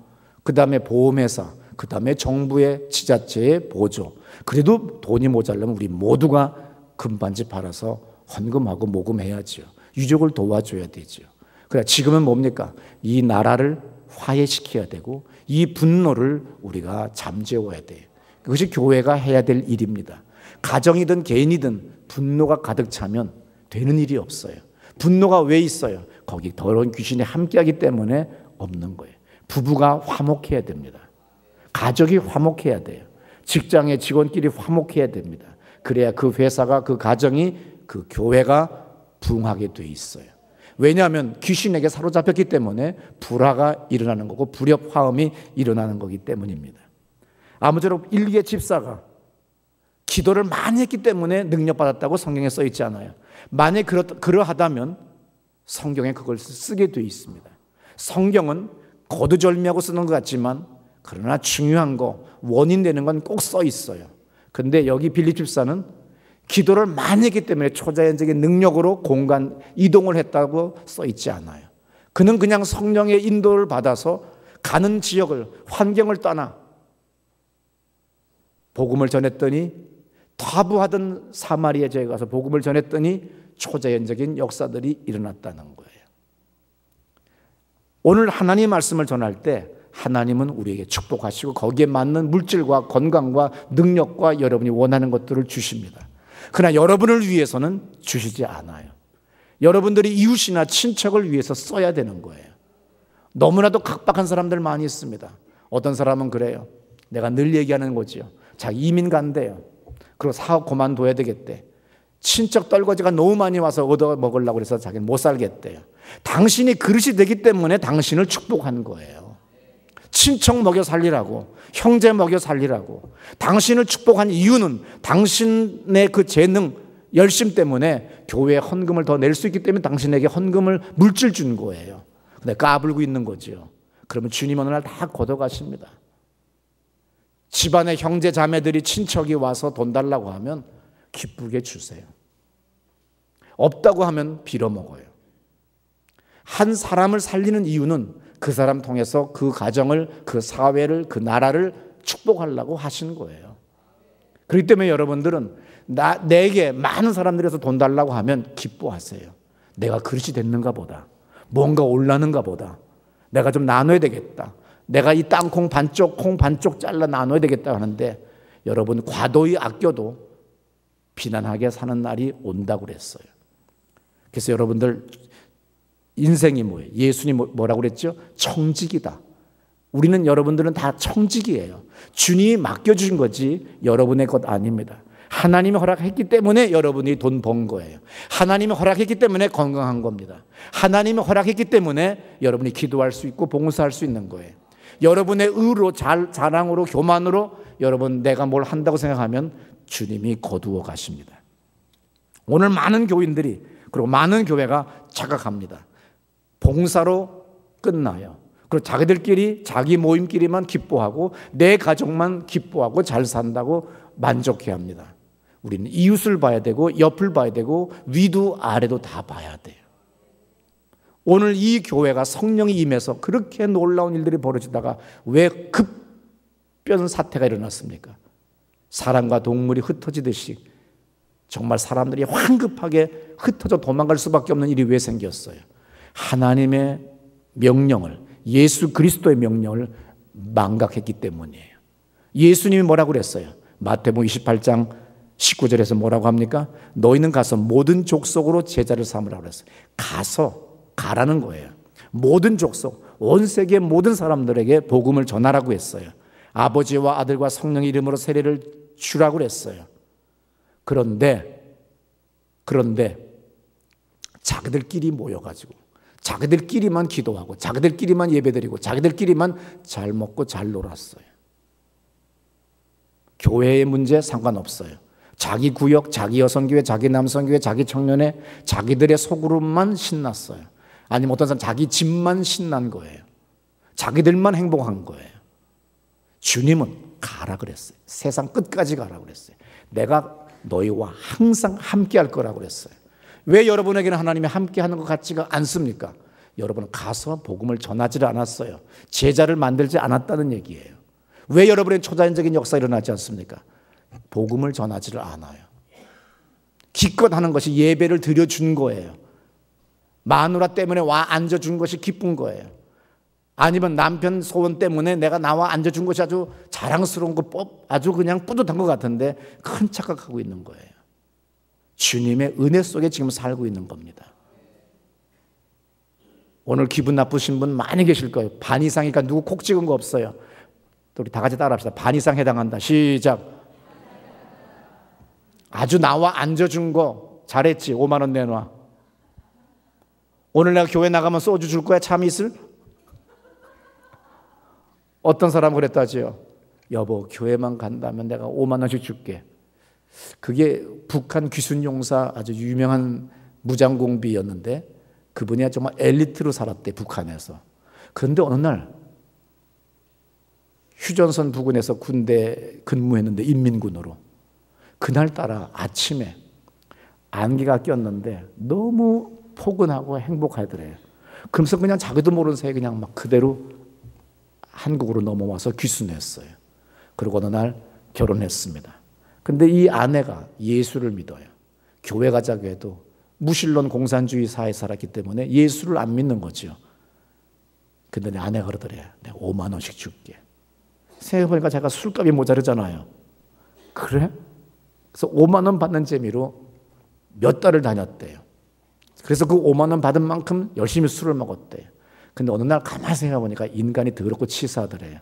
그 다음에 보험회사, 그 다음에 정부의 지자체의 보조. 그래도 돈이 모자라면 우리 모두가 금반지 팔아서 헌금하고 모금해야죠. 유족을 도와줘야 되죠. 그래, 지금은 뭡니까? 이 나라를 화해시켜야 되고 이 분노를 우리가 잠재워야 돼요. 그것이 교회가 해야 될 일입니다. 가정이든 개인이든 분노가 가득 차면 되는 일이 없어요. 분노가 왜 있어요? 거기 더러운 귀신이 함께하기 때문에 없는 거예요. 부부가 화목해야 됩니다. 가족이 화목해야 돼요. 직장의 직원끼리 화목해야 됩니다. 그래야 그 회사가, 그 가정이, 그 교회가 부흥하게 돼 있어요. 왜냐하면 귀신에게 사로잡혔기 때문에 불화가 일어나는 거고 불협 화음이 일어나는 거기 때문입니다. 아무쪼록 일개 집사가 기도를 많이 했기 때문에 능력받았다고 성경에 써 있지 않아요. 만약 그러하다면 성경에 그걸 쓰게 돼 있습니다. 성경은 거두절미하고 쓰는 것 같지만 그러나 중요한 거, 원인 되는 건 꼭 써 있어요. 근데 여기 빌립 집사는 기도를 많이 했기 때문에 초자연적인 능력으로 공간 이동을 했다고 써 있지 않아요. 그는 그냥 성령의 인도를 받아서 가는 지역을, 환경을 떠나 복음을 전했더니, 타부하던 사마리아 지역에 가서 복음을 전했더니 초자연적인 역사들이 일어났다는 거예요. 오늘 하나님 말씀을 전할 때 하나님은 우리에게 축복하시고 거기에 맞는 물질과 건강과 능력과 여러분이 원하는 것들을 주십니다. 그러나 여러분을 위해서는 주시지 않아요. 여러분들이 이웃이나 친척을 위해서 써야 되는 거예요. 너무나도 각박한 사람들 많이 있습니다. 어떤 사람은 그래요. 내가 늘 얘기하는 거지요. 자기 이민 간대요. 그리고 사업 그만둬야 되겠대. 친척 떨거지가 너무 많이 와서 얻어 먹으려고 해서 자기는 못 살겠대요. 당신이 그릇이 되기 때문에 당신을 축복한 거예요. 친척 먹여 살리라고, 형제 먹여 살리라고. 당신을 축복한 이유는 당신의 그 재능, 열심 때문에 교회에 헌금을 더 낼 수 있기 때문에 당신에게 헌금을 물질 준 거예요. 근데 까불고 있는 거죠. 그러면 주님 어느 날 다 걷어가십니다. 집안의 형제 자매들이 친척이 와서 돈 달라고 하면 기쁘게 주세요. 없다고 하면 빌어먹어요. 한 사람을 살리는 이유는 그 사람 통해서 그 가정을, 그 사회를, 그 나라를 축복하려고 하신 거예요. 그렇기 때문에 여러분들은 내게 많은 사람들에서 돈 달라고 하면 기뻐하세요. 내가 그릇이 됐는가 보다. 뭔가 올라는가 보다. 내가 좀 나눠야 되겠다. 내가 이 땅콩 반쪽, 콩 반쪽 잘라 나눠야 되겠다 하는데 여러분 과도히 아껴도 비난하게 사는 날이 온다고 그랬어요. 그래서 여러분들 인생이 뭐예요? 예수님 뭐라고 그랬죠? 청직이다. 우리는 여러분들은 다 청직이에요. 주님이 맡겨주신 거지 여러분의 것 아닙니다. 하나님이 허락했기 때문에 여러분이 돈 번 거예요. 하나님이 허락했기 때문에 건강한 겁니다. 하나님이 허락했기 때문에 여러분이 기도할 수 있고 봉사할 수 있는 거예요. 여러분의 의로 자랑으로 교만으로 여러분 내가 뭘 한다고 생각하면 주님이 거두어 가십니다. 오늘 많은 교인들이 그리고 많은 교회가 착각합니다. 봉사로 끝나요. 그리고 자기들끼리 자기 모임끼리만 기뻐하고 내 가족만 기뻐하고 잘 산다고 만족해야 합니다. 우리는 이웃을 봐야 되고 옆을 봐야 되고 위도 아래도 다 봐야 돼요. 오늘 이 교회가 성령이 임해서 그렇게 놀라운 일들이 벌어지다가 왜 급변 사태가 일어났습니까? 사람과 동물이 흩어지듯이 정말 사람들이 황급하게 흩어져 도망갈 수밖에 없는 일이 왜 생겼어요? 하나님의 명령을, 예수 그리스도의 명령을 망각했기 때문이에요. 예수님이 뭐라고 그랬어요? 마태복음 28장 19절에서 뭐라고 합니까? 너희는 가서 모든 족속으로 제자를 삼으라고 그랬어요. 가라는 거예요. 모든 족속, 온 세계 모든 사람들에게 복음을 전하라고 했어요. 아버지와 아들과 성령의 이름으로 세례를 주라고 그랬어요. 그런데 자기들끼리 모여가지고 자기들끼리만 기도하고 자기들끼리만 예배드리고 자기들끼리만 잘 먹고 잘 놀았어요. 교회의 문제 상관없어요. 자기 구역, 자기 여성교회, 자기 남성교회, 자기 청년회, 자기들의 소그룹만 신났어요. 아니면 어떤 사람 자기 집만 신난 거예요. 자기들만 행복한 거예요. 주님은 가라 그랬어요. 세상 끝까지 가라 그랬어요. 내가 너희와 항상 함께 할 거라고 그랬어요. 왜 여러분에게는 하나님이 함께 하는 것 같지가 않습니까? 여러분은 가서 복음을 전하지를 않았어요. 제자를 만들지 않았다는 얘기예요. 왜 여러분의 초자연적인 역사가 일어나지 않습니까? 복음을 전하지를 않아요. 기껏 하는 것이 예배를 드려준 거예요. 마누라 때문에 와 앉아준 것이 기쁜 거예요. 아니면 남편 소원 때문에 내가 나와 앉아준 것이 아주 자랑스러운 거, 아주 그냥 뿌듯한 것 같은데 큰 착각하고 있는 거예요. 주님의 은혜 속에 지금 살고 있는 겁니다. 오늘 기분 나쁘신 분 많이 계실 거예요. 반 이상이니까 누구 콕 찍은 거 없어요. 우리 다 같이 따라합시다. 반 이상 해당한다. 시작. 아주 나와 앉아준 거 잘했지. 5만 원 내놔. 오늘 내가 교회 나가면 소주 줄 거야? 참 있을? 어떤 사람은 그랬다지요. 여보, 교회만 간다면 내가 5만 원씩 줄게. 그게 북한 귀순 용사 아주 유명한 무장공비였는데 그분이 정말 엘리트로 살았대, 북한에서. 그런데 어느 날 휴전선 부근에서 군대 근무했는데 인민군으로. 그날따라 아침에 안개가 꼈는데 너무 포근하고 행복하더래요. 그러면서 그냥 자기도 모르는 사이에 그냥 막 그대로 한국으로 넘어와서 귀순했어요. 그리고 어느 날 결혼했습니다. 근데 이 아내가 예수를 믿어요. 교회 가자고 해도 무신론 공산주의 사회에 살았기 때문에 예수를 안 믿는 거죠. 근데 내 아내가 그러더래요. 내가 5만 원씩 줄게. 생각해보니까 제가 술값이 모자르잖아요. 그래? 그래서 5만 원 받는 재미로 몇 달을 다녔대요. 그래서 그 5만 원 받은 만큼 열심히 술을 먹었대요. 근데 어느 날 가만히 생각해보니까 인간이 더럽고 치사하더래요.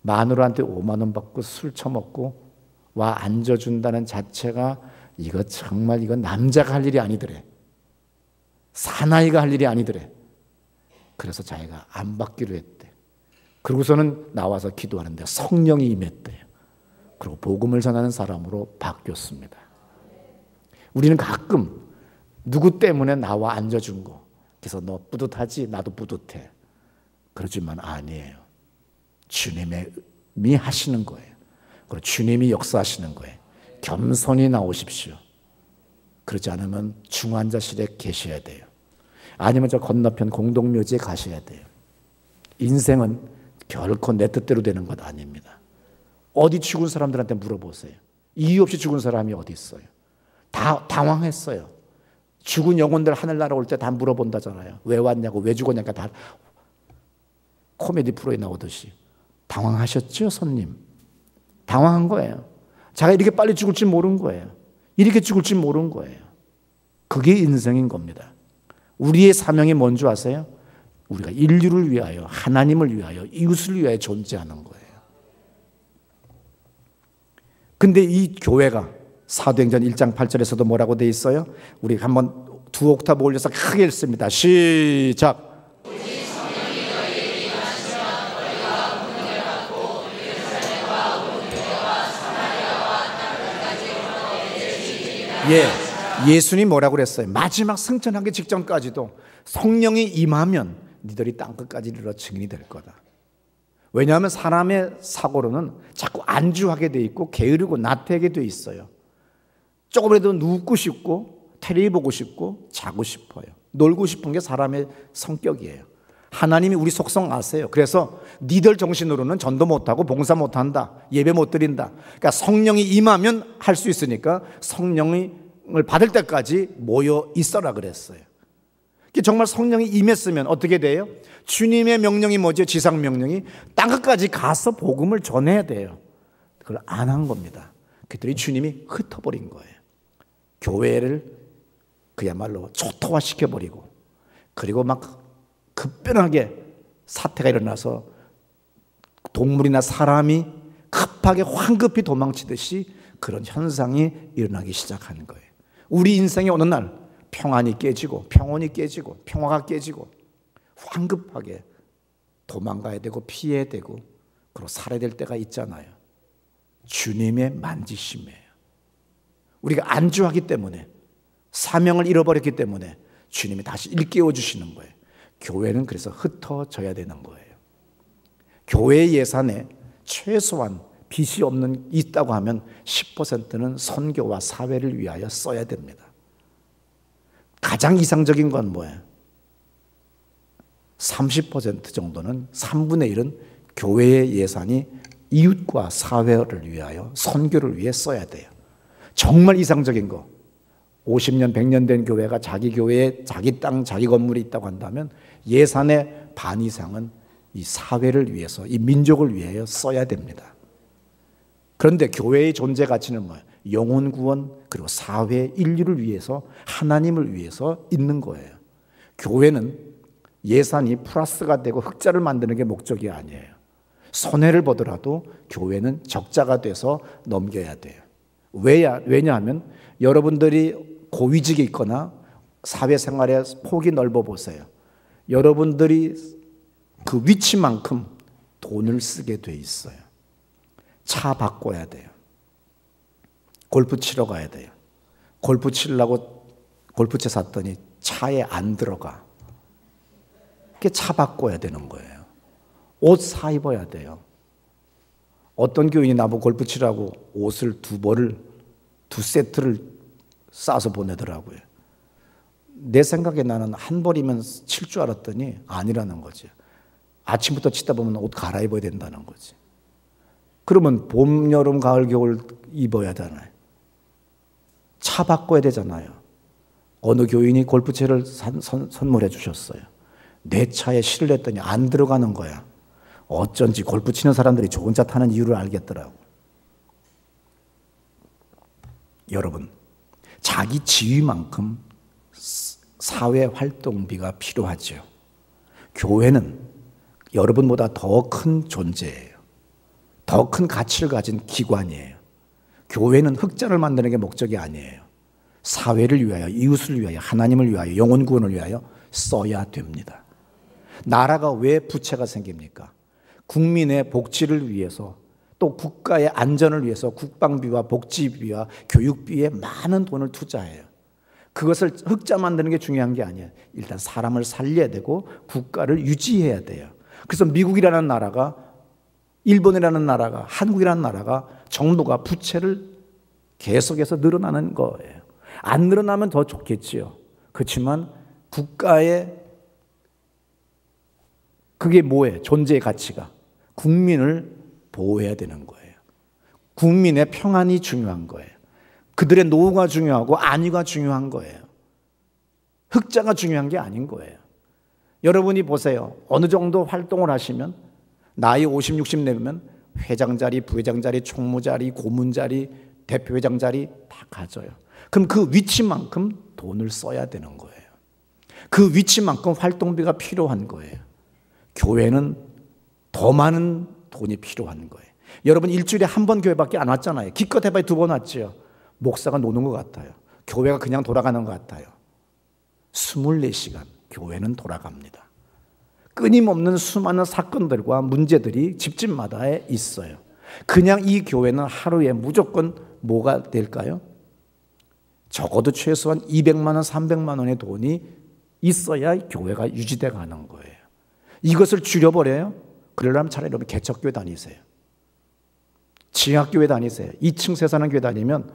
마누라한테 5만 원 받고 술 처먹고 와 앉아준다는 자체가 이거 정말 이거 남자가 할 일이 아니더래. 사나이가 할 일이 아니더래. 그래서 자기가 안 받기로 했대. 그러고서는 나와서 기도하는데 성령이 임했대요. 그리고 복음을 전하는 사람으로 바뀌었습니다. 우리는 가끔 누구 때문에 나와 앉아준 거 그래서 너 뿌듯하지? 나도 뿌듯해. 그러지만 아니에요. 주님의 하시는 거예요. 그리고 주님이 역사하시는 거예요. 겸손히 나오십시오. 그러지 않으면 중환자실에 계셔야 돼요. 아니면 저 건너편 공동묘지에 가셔야 돼요. 인생은 결코 내 뜻대로 되는 것 아닙니다. 어디 죽은 사람들한테 물어보세요. 이유 없이 죽은 사람이 어디 있어요? 다 당황했어요. 죽은 영혼들 하늘나라 올 때 다 물어본다잖아요. 왜 왔냐고, 왜 죽었냐고. 다 코미디 프로에 나오듯이. 당황하셨죠, 손님? 당황한 거예요. 자기가 이렇게 빨리 죽을 줄 모른 거예요. 이렇게 죽을 줄 모른 거예요. 그게 인생인 겁니다. 우리의 사명이 뭔지 아세요? 우리가 인류를 위하여, 하나님을 위하여, 이웃을 위하여 존재하는 거예요. 근데 이 교회가 사도행전 1장 8절에서도 뭐라고 돼 있어요? 우리 한번 두 옥타브 올려서 크게 읽습니다. 시작. 예수님 뭐라고 그랬어요? 마지막 승천하기 직전까지도 성령이 임하면 니들이 땅끝까지 이르러 증인이 될 거다. 왜냐하면 사람의 사고로는 자꾸 안주하게 돼 있고 게으르고 나태하게 돼 있어요. 조금이라도 눕고 싶고 텔레비 보고 싶고 자고 싶어요. 놀고 싶은 게 사람의 성격이에요. 하나님이 우리 속성 아세요. 그래서 니들 정신으로는 전도 못하고 봉사 못한다, 예배 못 드린다. 그러니까 성령이 임하면 할 수 있으니까 성령을 받을 때까지 모여 있어라 그랬어요. 정말 성령이 임했으면 어떻게 돼요? 주님의 명령이 뭐죠? 지상 명령이 땅끝까지 가서 복음을 전해야 돼요. 그걸 안 한 겁니다. 그들이 주님이 흩어버린 거예요. 교회를 그야말로 초토화시켜버리고, 그리고 막 급변하게 사태가 일어나서 동물이나 사람이 급하게 황급히 도망치듯이 그런 현상이 일어나기 시작한 거예요. 우리 인생의 어느 날 평안이 깨지고 평온이 깨지고 평화가 깨지고 황급하게 도망가야 되고 피해야 되고 그리고 살아야 될 때가 있잖아요. 주님의 만지심이에요. 우리가 안주하기 때문에, 사명을 잃어버렸기 때문에 주님이 다시 일깨워 주시는 거예요. 교회는 그래서 흩어져야 되는 거예요. 교회의 예산에 최소한 빚이 있다고 하면 10%는 선교와 사회를 위하여 써야 됩니다. 가장 이상적인 건 뭐예요? 30% 정도는 3분의 1은 교회의 예산이 이웃과 사회를 위하여, 선교를 위해 써야 돼요. 정말 이상적인 거, 50년, 100년 된 교회가 자기 교회에 자기 땅, 자기 건물이 있다고 한다면 예산의 반 이상은 이 사회를 위해서, 이 민족을 위하여 써야 됩니다. 그런데 교회의 존재 가치는 뭐예요? 영혼 구원, 그리고 사회, 인류를 위해서, 하나님을 위해서 있는 거예요. 교회는 예산이 플러스가 되고 흑자를 만드는 게 목적이 아니에요. 손해를 보더라도 교회는 적자가 돼서 넘겨야 돼요. 왜냐하면 여러분들이 고위직에 있거나 사회생활의 폭이 넓어 보세요. 여러분들이 그 위치만큼 돈을 쓰게 돼 있어요. 차 바꿔야 돼요. 골프 치러 가야 돼요. 골프 치려고 골프채 샀더니 차에 안 들어가. 그게 차 바꿔야 되는 거예요. 옷 사 입어야 돼요. 어떤 교인이 나보고 골프 치라고 옷을 두 세트를 싸서 보내더라고요. 내 생각에 나는 한 벌이면 칠 줄 알았더니 아니라는 거지. 아침부터 치다 보면 옷 갈아입어야 된다는 거지. 그러면 봄, 여름, 가을, 겨울 입어야 되잖아요. 차 바꿔야 되잖아요. 어느 교인이 골프채를 선물해 주셨어요. 내 차에 실을 냈더니 안 들어가는 거야. 어쩐지 골프 치는 사람들이 좋은 차 타는 이유를 알겠더라고. 여러분, 자기 지위만큼 사회 활동비가 필요하죠. 교회는 여러분보다 더 큰 존재예요. 더 큰 가치를 가진 기관이에요. 교회는 흑자를 만드는 게 목적이 아니에요. 사회를 위하여, 이웃을 위하여, 하나님을 위하여, 영혼 구원을 위하여 써야 됩니다. 나라가 왜 부채가 생깁니까? 국민의 복지를 위해서, 또 국가의 안전을 위해서 국방비와 복지비와 교육비에 많은 돈을 투자해요. 그것을 흑자 만드는 게 중요한 게 아니에요. 일단 사람을 살려야 되고 국가를 유지해야 돼요. 그래서 미국이라는 나라가 일본이라는 나라가, 한국이라는 나라가 정부가 부채를 계속해서 늘어나는 거예요. 안 늘어나면 더 좋겠지요. 그렇지만 국가의 그게 뭐예요? 존재의 가치가 국민을 보호해야 되는 거예요. 국민의 평안이 중요한 거예요. 그들의 노후가 중요하고 안위가 중요한 거예요. 흑자가 중요한 게 아닌 거예요. 여러분이 보세요. 어느 정도 활동을 하시면 나이 50, 60 되면 회장 자리, 부회장 자리, 총무 자리, 고문 자리, 대표회장 자리 다 가져요. 그럼 그 위치만큼 돈을 써야 되는 거예요. 그 위치만큼 활동비가 필요한 거예요. 교회는 더 많은 돈이 필요한 거예요. 여러분 일주일에 한 번 교회밖에 안 왔잖아요. 기껏 해봐야 2번 왔죠. 목사가 노는 것 같아요. 교회가 그냥 돌아가는 것 같아요. 24시간 교회는 돌아갑니다. 끊임없는 수많은 사건들과 문제들이 집집마다 있어요. 그냥 이 교회는 하루에 무조건 뭐가 될까요? 적어도 최소한 200만 원, 300만 원의 돈이 있어야 교회가 유지돼 가는 거예요. 이것을 줄여버려요? 그러려면 차라리 여러분 개척교회 다니세요. 지하교회 다니세요. 2층 사는 교회 다니면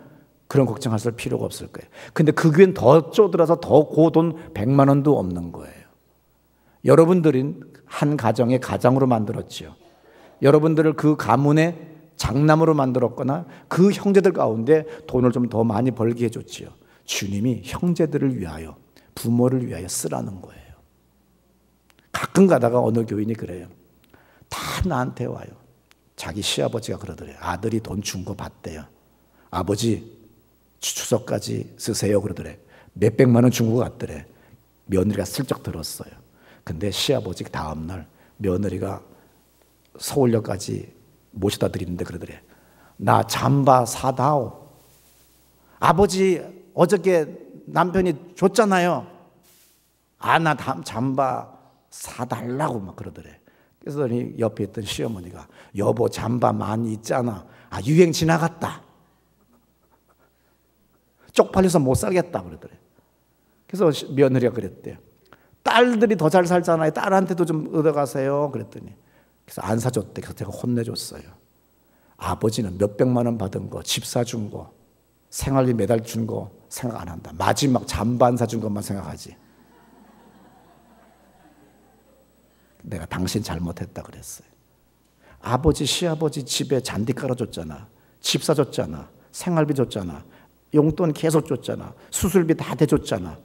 그런 걱정하실 필요가 없을 거예요. 근데 그 교회는 더 쪼들어서 더 고돈 100만 원도 없는 거예요. 여러분들은 한 가정의 가장으로 만들었지요. 여러분들을 그 가문의 장남으로 만들었거나 그 형제들 가운데 돈을 좀 더 많이 벌게 해줬지요. 주님이 형제들을 위하여, 부모를 위하여 쓰라는 거예요. 가끔 가다가 어느 교인이 그래요. 다 나한테 와요. 자기 시아버지가 그러더래요. 아들이 돈 준 거 봤대요. 아버지 추석까지 쓰세요 그러더래. 몇백만 원 준 거 같더래. 며느리가 슬쩍 들었어요. 근데 시아버지 다음날 며느리가 서울역까지 모셔다 드리는데 그러더래. 나 잠바 사다오. 아버지 어저께 남편이 줬잖아요. 아, 나 잠바 사달라고 막 그러더래. 그래서 옆에 있던 시어머니가 여보 잠바 많이 있잖아. 아, 유행 지나갔다. 쪽팔려서 못 살겠다 그러더래. 그래서 며느리가 그랬대요. 딸들이 더 잘 살잖아요. 딸한테도 좀 얻어가세요. 그랬더니 그래서 안 사줬대. 그래서 제가 혼내줬어요. 아버지는 몇백만 원 받은 거, 집 사준 거, 생활비 매달 준 거 생각 안 한다. 마지막 잠바 안 사준 것만 생각하지. 내가 당신 잘못했다 그랬어요. 아버지, 시아버지 집에 잔디 깔아줬잖아. 집 사줬잖아. 생활비 줬잖아. 용돈 계속 줬잖아. 수술비 다 대줬잖아.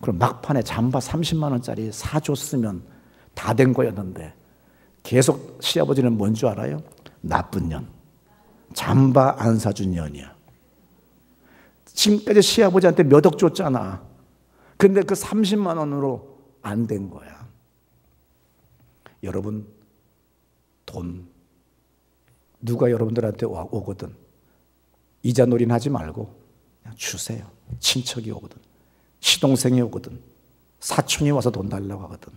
그럼 막판에 잠바 30만 원짜리 사줬으면 다 된 거였는데 계속 시아버지는 뭔 줄 알아요? 나쁜 년. 잠바 안 사준 년이야. 지금까지 시아버지한테 몇 억 줬잖아. 근데 그 30만 원으로 안 된 거야. 여러분, 돈 누가 여러분들한테 오거든 이자 놀이는 하지 말고 그냥 주세요. 친척이 오거든, 시동생이 오거든, 사촌이 와서 돈 달라고 하거든,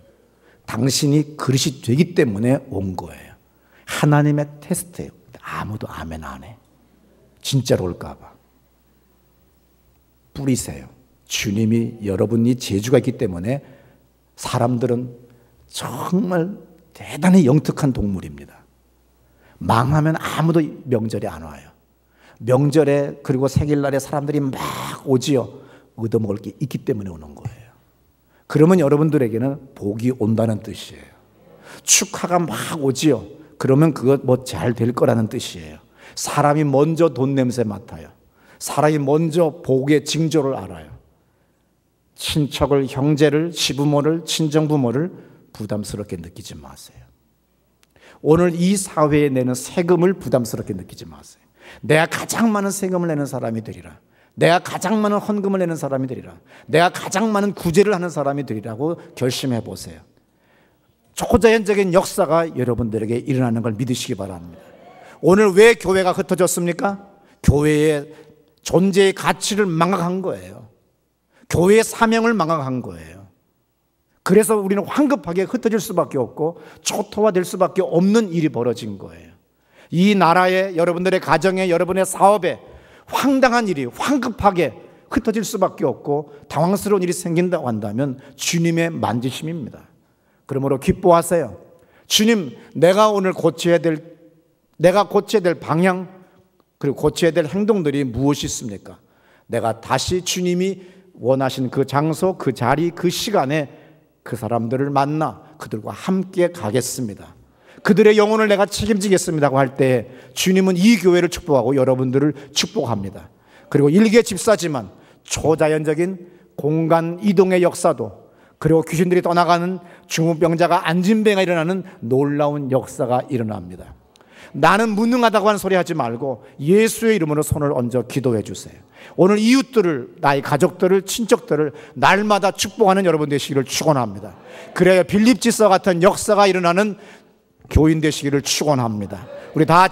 당신이 그릇이 되기 때문에 온 거예요. 하나님의 테스트예요. 아무도 아멘 안 해. 진짜로 올까 봐. 뿌리세요. 주님이 여러분이 재주가 있기 때문에 사람들은 정말 대단히 영특한 동물입니다. 망하면 아무도 명절에 안 와요. 명절에 그리고 생일날에 사람들이 막 오지요. 얻어먹을 게 있기 때문에 오는 거예요. 그러면 여러분들에게는 복이 온다는 뜻이에요. 축하가 막 오지요. 그러면 그것 뭐 잘 될 거라는 뜻이에요. 사람이 먼저 돈 냄새 맡아요. 사람이 먼저 복의 징조를 알아요. 친척을, 형제를, 시부모를, 친정부모를 부담스럽게 느끼지 마세요. 오늘 이 사회에 내는 세금을 부담스럽게 느끼지 마세요. 내가 가장 많은 세금을 내는 사람이 되리라. 내가 가장 많은 헌금을 내는 사람이 되리라. 내가 가장 많은 구제를 하는 사람이 되리라고 결심해 보세요. 초자연적인 역사가 여러분들에게 일어나는 걸 믿으시기 바랍니다. 오늘 왜 교회가 흩어졌습니까? 교회의 존재의 가치를 망각한 거예요. 교회의 사명을 망각한 거예요. 그래서 우리는 황급하게 흩어질 수밖에 없고 초토화될 수밖에 없는 일이 벌어진 거예요. 이 나라에, 여러분들의 가정에, 여러분의 사업에 황당한 일이 황급하게 흩어질 수밖에 없고 당황스러운 일이 생긴다고 한다면 주님의 만지심입니다. 그러므로 기뻐하세요. 주님, 내가 오늘 고쳐야 될 내가 고쳐야 될 방향, 그리고 고쳐야 될 행동들이 무엇이 있습니까? 내가 다시 주님이 원하신 그 장소, 그 자리, 그 시간에 그 사람들을 만나 그들과 함께 가겠습니다. 그들의 영혼을 내가 책임지겠습니다고 할 때 주님은 이 교회를 축복하고 여러분들을 축복합니다. 그리고 일개 집사지만 초자연적인 공간 이동의 역사도, 그리고 귀신들이 떠나가는 중풍병자가 안진뱅이가 일어나는 놀라운 역사가 일어납니다. 나는 무능하다고 하는 소리 하지 말고 예수의 이름으로 손을 얹어 기도해 주세요. 오늘 이웃들을, 나의 가족들을, 친척들을 날마다 축복하는 여러분 되시기를 축원합니다. 그래야 빌립지서 같은 역사가 일어나는 교인 되시기를 축원합니다. 우리 다